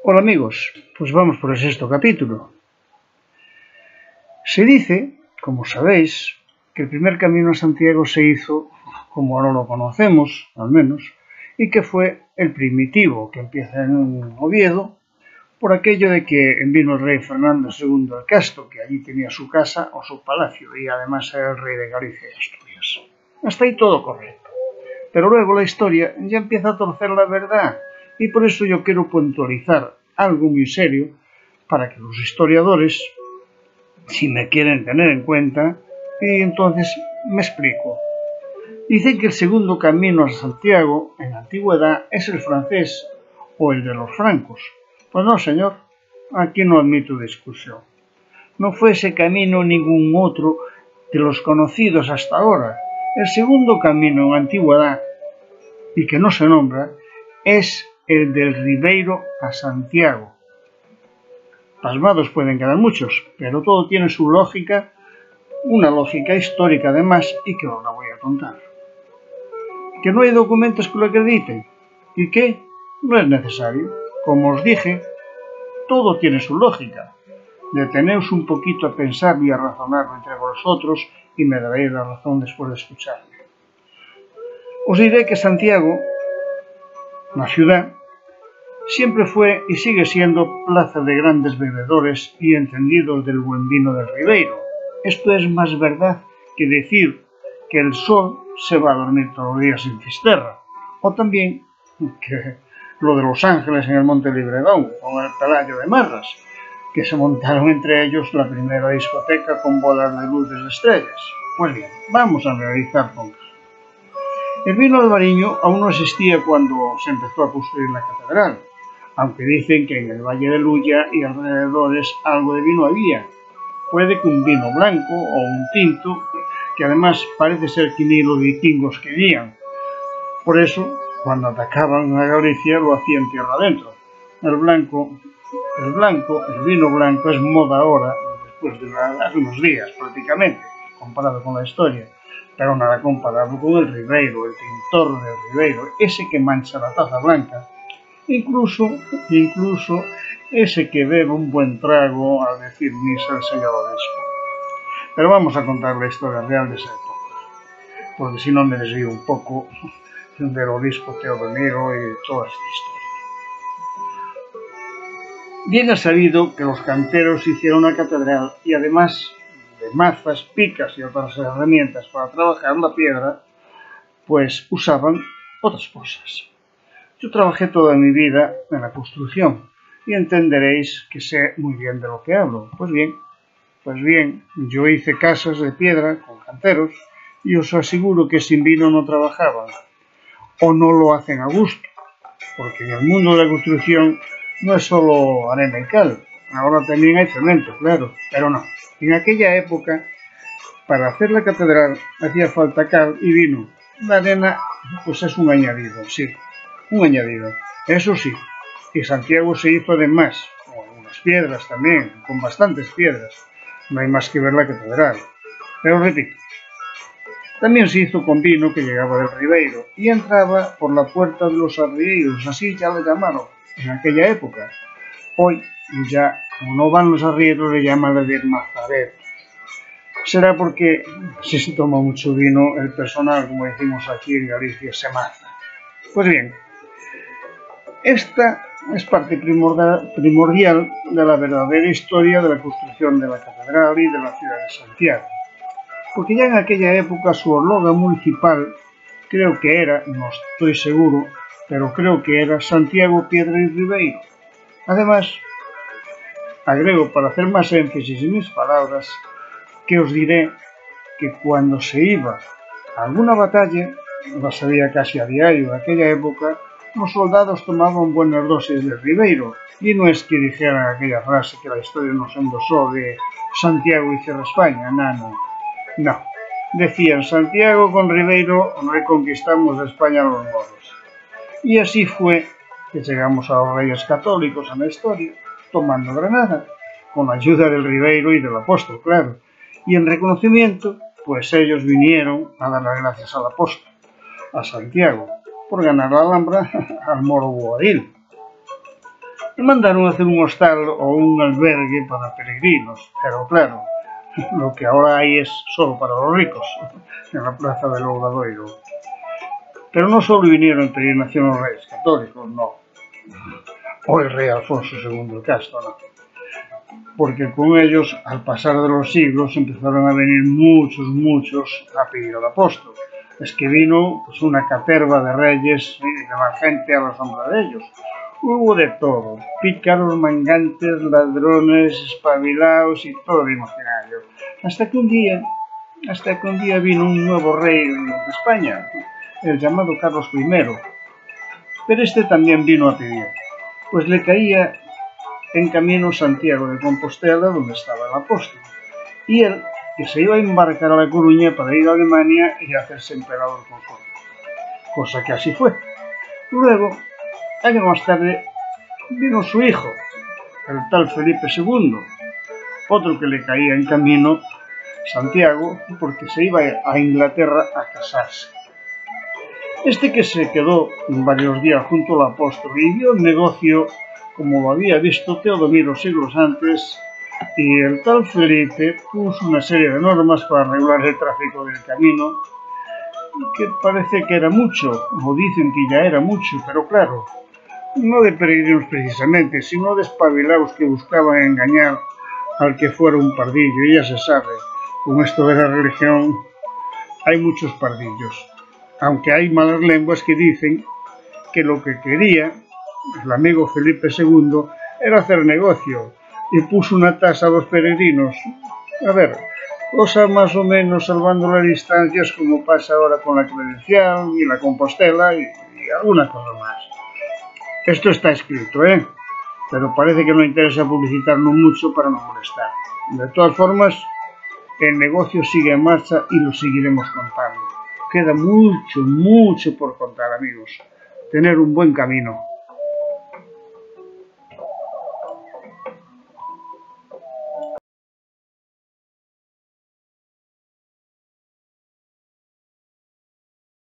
Hola amigos, pues vamos por el sexto capítulo. Se dice, como sabéis, que el primer camino a Santiago se hizo, como ahora lo conocemos, al menos, y que fue el primitivo, que empieza en Oviedo, por aquello de que vino el rey Fernando II el Casto, que allí tenía su casa o su palacio, y además era el rey de Galicia y Asturias. Hasta ahí todo correcto. Pero luego la historia ya empieza a torcer la verdad, y por eso yo quiero puntualizar algo muy serio para que los historiadores, si me quieren tener en cuenta, y entonces me explico. Dicen que el segundo camino a Santiago en la antigüedad es el francés o el de los francos. Pues no, señor, aquí no admito discusión. No fue ese camino ningún otro de los conocidos hasta ahora. El segundo camino en la antigüedad, y que no se nombra, es el del Ribeiro a Santiago. Pasmados pueden quedar muchos, pero todo tiene su lógica, una lógica histórica además, y que os la voy a contar. ¿Que no hay documentos que lo acrediten? ¿Y qué? No es necesario. Como os dije, todo tiene su lógica. Deteneos un poquito a pensarlo y a razonarlo entre vosotros y me daréis la razón después de escucharme. Os diré que Santiago, la ciudad, siempre fue y sigue siendo plaza de grandes bebedores y entendidos del buen vino del Ribeiro. Esto es más verdad que decir que el sol se va a dormir todos los días en Fisterra, o también que lo de Los Ángeles en el Monte Libredón, con el Pelayo de Marras, que se montaron entre ellos la primera discoteca con bolas de luces de estrellas. Pues bien, vamos a analizar con calma. El vino albariño aún no existía cuando se empezó a construir la catedral, aunque dicen que en el Valle de Luya y alrededores algo de vino había. Puede que un vino blanco o un tinto, que además parece ser que ni los vikingos querían. Por eso, cuando atacaban a Galicia lo hacían tierra adentro. El vino blanco es moda ahora, después de hace unos días prácticamente, comparado con la historia. Pero nada comparado con el Ribeiro, el tintor del Ribeiro, ese que mancha la taza blanca. Incluso ese que bebe un buen trago al decir misa al señor obispo. Pero vamos a contar la historia real de esa época, porque si no me desvío un poco del obispo Teodomiro y de toda esta historia. Bien es sabido que los canteros hicieron la catedral y además de mazas, picas y otras herramientas para trabajar la piedra, pues usaban otras cosas. Yo trabajé toda mi vida en la construcción y entenderéis que sé muy bien de lo que hablo. Pues bien, yo hice casas de piedra con canteros y os aseguro que sin vino no trabajaban, o no lo hacen a gusto, porque en el mundo de la construcción no es solo arena y cal, ahora también hay cemento, claro, pero no. En aquella época, para hacer la catedral hacía falta cal y vino. La arena, pues es un añadido, sí, un añadido. Eso sí, y Santiago se hizo además, con algunas piedras también, con bastantes piedras. No hay más que ver la catedral. Pero repito, también se hizo con vino que llegaba del Ribeiro y entraba por la puerta de los arrieros, así ya le llamaron en aquella época. Hoy ya, como no van los arrieros, le llaman de mazareros. Será porque si se toma mucho vino, el personal, como decimos aquí en Galicia, se maza. Pues bien, esta es parte primordial de la verdadera historia de la construcción de la catedral y de la ciudad de Santiago. Porque ya en aquella época su eslogan municipal, creo que era, no estoy seguro, pero creo que era Santiago, Piedra y Ribeiro. Además, agrego para hacer más énfasis en mis palabras, que os diré que cuando se iba a alguna batalla, las había casi a diario en aquella época, los soldados tomaban buenas dosis de Ribeiro, y no es que dijeran aquella frase que la historia nos endosó de Santiago y cierra España, no. Decían Santiago con Ribeiro reconquistamos España a los moros. Y así fue que llegamos a los reyes católicos en la historia, tomando Granada, con la ayuda del Ribeiro y del apóstol, claro. Y en reconocimiento, pues ellos vinieron a dar las gracias al apóstol, a Santiago, por ganar la Alhambra al moro Boabdil. y mandaron a hacer un hostal o un albergue para peregrinos, pero claro, lo que ahora hay es solo para los ricos, en la plaza del Obradoiro. Pero no solo vinieron en peregrinación los reyes católicos, no, o el rey Alfonso II el Casto, no, porque con ellos, al pasar de los siglos, empezaron a venir muchos a pedir al apóstol. Es que vino pues, una caterva de reyes y de la gente a la sombra de ellos. Hubo de todo, pícaros, mangantes, ladrones, espabilados y todo de imaginario. Hasta que un día vino un nuevo rey de España, el llamado Carlos I. Pero este también vino a pedir, pues le caía en camino Santiago de Compostela, donde estaba el apóstol, y él, que se iba a embarcar a La Coruña para ir a Alemania y hacerse emperador conforme. Cosa que así fue. Luego, años más tarde, vino su hijo, el tal Felipe II, otro que le caía en camino, Santiago, porque se iba a Inglaterra a casarse. Este que se quedó varios días junto al apóstol y vio el negocio como lo había visto Teodomiro siglos antes, y el tal Felipe puso una serie de normas para regular el tráfico del camino, que parece que era mucho, o dicen que ya era mucho, pero claro, no de peregrinos precisamente, sino de espabilados que buscaban engañar al que fuera un pardillo, y ya se sabe, con esto de la religión hay muchos pardillos, aunque hay malas lenguas que dicen que lo que quería el amigo Felipe II era hacer negocio y puso una tasa a los peregrinos. A ver, cosa más o menos salvando las distancias como pasa ahora con la credencial y la Compostela y alguna cosa más. Esto está escrito, pero parece que no interesa publicitarlo mucho para no molestar. De todas formas, el negocio sigue en marcha y lo seguiremos contando. Queda mucho por contar, amigos. Tener un buen camino.